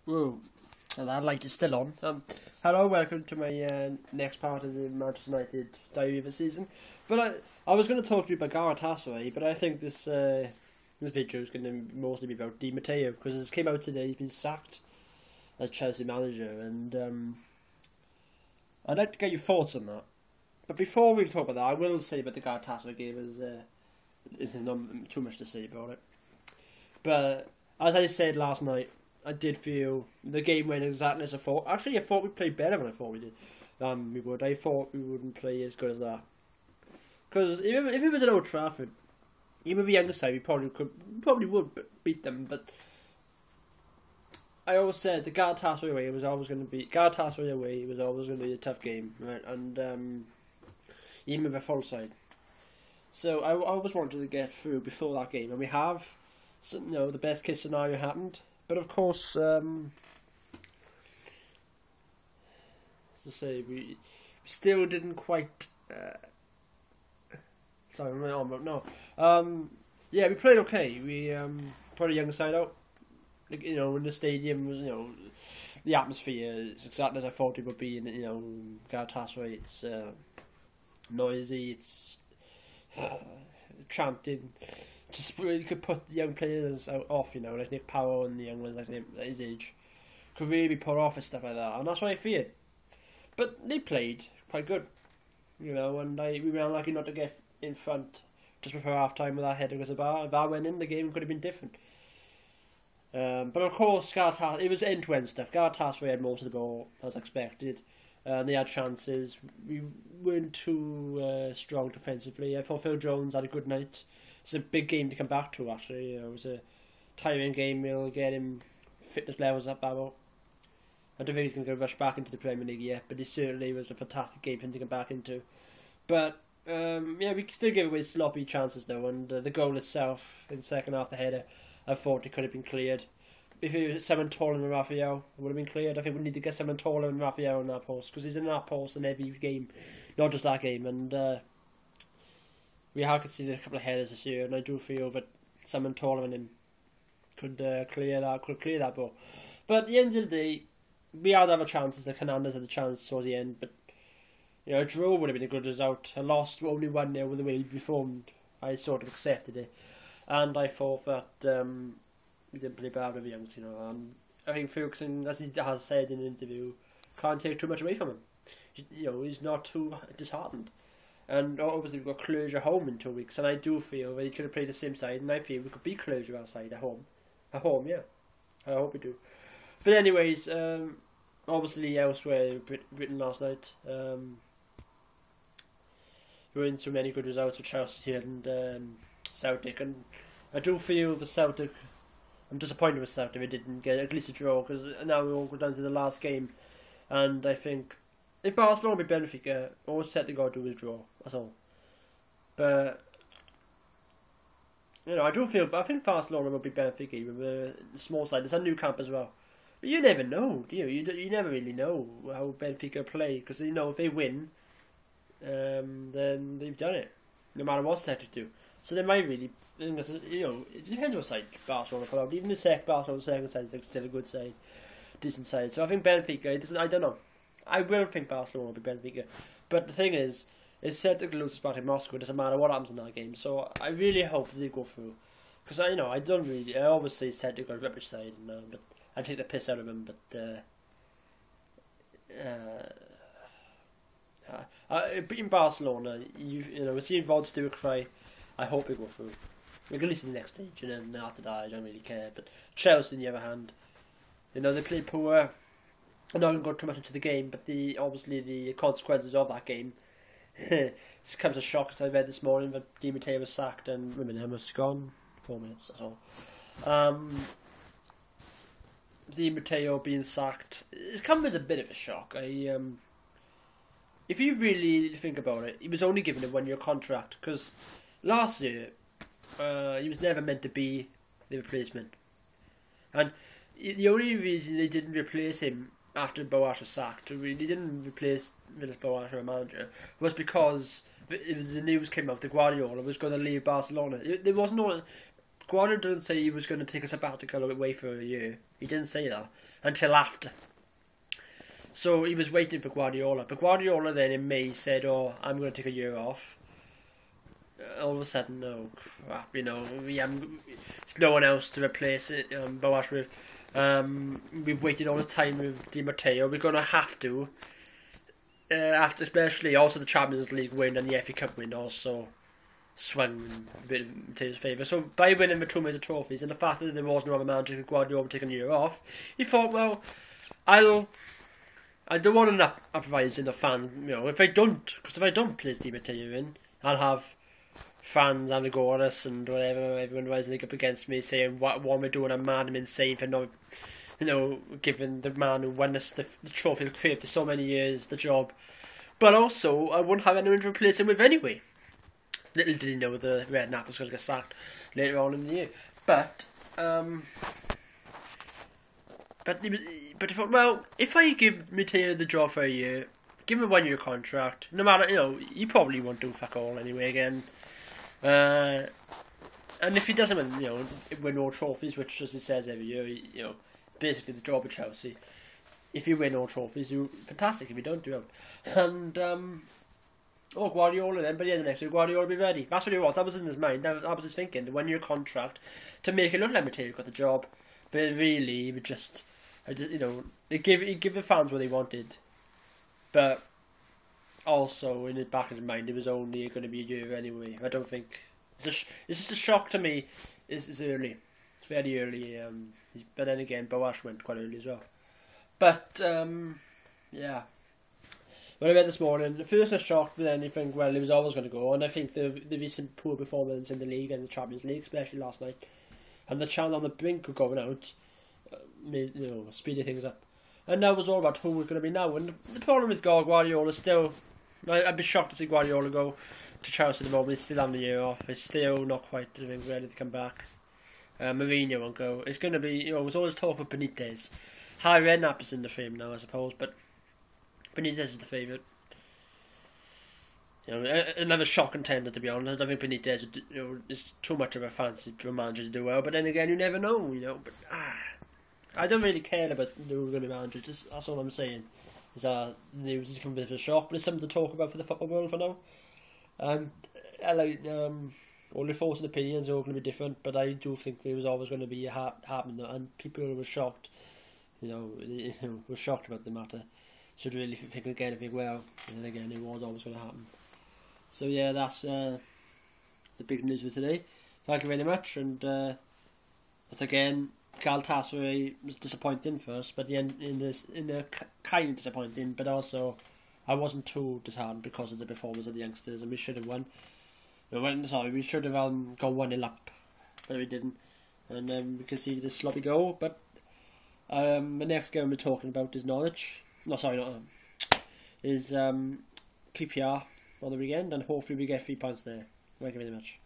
Whoa, and that light is still on. Hello, welcome to my next part of the Manchester United diary of the season. But I was going to talk to you about Galatasaray, but I think this video is going to mostly be about Di Matteo, because it came out today he's been sacked as Chelsea manager, and I'd like to get your thoughts on that. But before we talk about that, I will say about the Galatasaray game there's not too much to say about it. But as I said last night, I did feel the game went exactly as I thought. Actually, I thought we played better than I thought we did. We would. I thought we wouldn't play as good as that. Because if it was at Old Trafford, even with the younger side, we probably would beat them. But I always said the Galatasaray away was always going to be a tough game, right? And even with a full side. So I always wanted to get through before that game, and we have. So, the best case scenario happened. But of course, we still didn't quite. Sorry, I'm on, but no. Yeah, we played okay. We put a young side out. In the stadium, the atmosphere is exactly as I thought it would be. In Galatasaray, it's noisy. It's chanting. You could put the young players off, like Nick Powell and the young ones like his age, could really be put off and stuff like that, and that's what I feared. But they played quite good, and we were unlucky not to get in front just before half time with that header against the bar. If that went in, the game could have been different. But of course, it was end-to-end stuff. Galatasaray had most of the ball, as expected, and they had chances. We weren't too strong defensively. I thought Phil Jones had a good night. It's a big game to come back to, actually. It was a tiring game. We'll get him fitness levels up, Babel. I don't think he's going to rush back into the Premier League yet, but it certainly was a fantastic game for him to come back into. But, we still give away sloppy chances, though, and the goal itself, in the second half, the header, I thought it could have been cleared. If it was someone taller than Raphael, it would have been cleared. I think we need to get someone taller than Raphael in that post, because he's in that post in every game, not just that game, and we have conceded a couple of headers this year, and I do feel that someone taller than him could clear that ball. But at the end of the day, we had other chances. The Fernandes had the chance towards the end, but a draw would have been a good result. A loss only 1-0 with the way we performed. I sort of accepted it, and I thought that we didn't play bad with the youngs. I think Ferguson, as he has said in an interview, can't take too much away from him. He's not too disheartened. And obviously we've got Closure home in 2 weeks, and I do feel that he could have played the same side, and I feel we could beat Closure outside at home. At home, yeah. I hope we do. But anyways, obviously elsewhere, Britain last night, we were in so many good results with Chelsea and Celtic, and I do feel the Celtic, I'm disappointed with Celtic they didn't get at least a draw, because now we all go down to the last game, and I think if Barcelona beat Benfica, all Celtic got to do is draw. That's all. But I think Barcelona will beat Benfica even with a small side. It's a new camp as well. But you never know, do you? You never really know how Benfica play, because if they win, then they've done it, no matter what Celtic do. So they might really, it depends what side Barcelona put out. Even the Barcelona second side is still a good side, decent side. So I think Benfica, I don't know. I will think Barcelona will be Benfica, but the thing is Celtic lose to Spartak Moscow. It doesn't matter what happens in that game. So I really hope that they go through, because I always say Celtic are a rubbish side, but I take the piss out of them. But beating Barcelona, we see Rod Stewart cry. I hope they go through, at least in the next stage, and then after that I don't really care. But Chelsea, on the other hand, they play poor. I'm not going to go too much into the game, but obviously the consequences of that game. It comes as a shock, as I read this morning that Di Matteo was sacked and was gone. 4 minutes, that's all. Di Matteo being sacked, it's come as a bit of a shock. If you really think about it, he was only given a 1-year contract, because last year he was never meant to be the replacement. And the only reason they didn't replace him after Boas was sacked, they didn't replace Villas Boas as a manager, was because the news came out that Guardiola was going to leave Barcelona. There was no, Guardiola didn't say he was going to take a sabbatical away for a year. He didn't say that until after. So he was waiting for Guardiola. But Guardiola then in May said, "Oh, I'm going to take a year off." All of a sudden, no crap. We haven't. There's no one else to replace it. Boas with. We've waited all the time with Di Matteo. We're going to have to. After especially also the Champions League win and the FA Cup win also swung a bit in Matteo's favour. So by winning the 2 major trophies and the fact that there was no other manager, Guardiola taking a year off, he thought, well, I don't want an uprising of fans. If I don't place Di Matteo in, I'll have fans having a go at us and whatever, everyone rising up against me saying, what am I doing? I'm mad, I'm insane for not, giving the man who won us the trophy of for so many years the job. But also, I wouldn't have anyone to replace him with anyway. Little did he know the Red Nap was going to get sacked later on in the year. But he thought, well, if I give Mateo the job for a year, give him a 1 year contract, no matter, he probably won't do fuck all anyway again. And if he doesn't win all trophies, which as he says every year, basically the job at Chelsea. If you win all trophies, you're fantastic. If you don't, you don't. And Guardiola then, by the end of next year, Guardiola will be ready. That's what he was. That was in his mind. That was his thinking. The 1 year contract to make it look like Mateo got the job, but really, he would just, he give the fans what they wanted, but also in the back of his mind, it was only going to be a year anyway. I don't think it's just a shock to me. It's early. It's very early. But then again, Boas went quite early as well. But yeah. When I read this morning, at first I was shocked, but then you think, well, he was always going to go. And I think the recent poor performance in the league and the Champions League, especially last night, and the chance on the brink of going out, speeded things up. And now it was all about who was going to be now. And the problem with Guardiola still, I'd be shocked to see Guardiola go to Chelsea at the moment. He's still on the year off. He's still not quite ready to come back. Mourinho won't go. It's going to be, there's always talk of Benitez. Harry Redknapp is in the frame now, I suppose, but Benitez is the favourite. Another shock contender, to be honest. I don't think Benitez is too much of a fancy manager to do well, but then again, you never know, But I don't really care about who's going to be managers. That's all I'm saying. The news is coming a bit of a shock, but it's something to talk about for the football world for now. And all the thoughts and opinions are all going to be different, but I do think there was always going to be happening, and people were shocked. Were shocked about the matter. Should really think again and think, well, and again, it was always going to happen. So yeah, that's the big news for today. Thank you very much, and but again, Galatasaray was disappointing first, but in the kind of disappointing, but also I wasn't too disheartened because of the performance of the youngsters, and we should have won. We should have gone 1-0 up, but we didn't, and then we conceded a sloppy goal. But the next game we're talking about is Norwich. Is QPR on the weekend, and hopefully we get 3 points there. Thank you very much.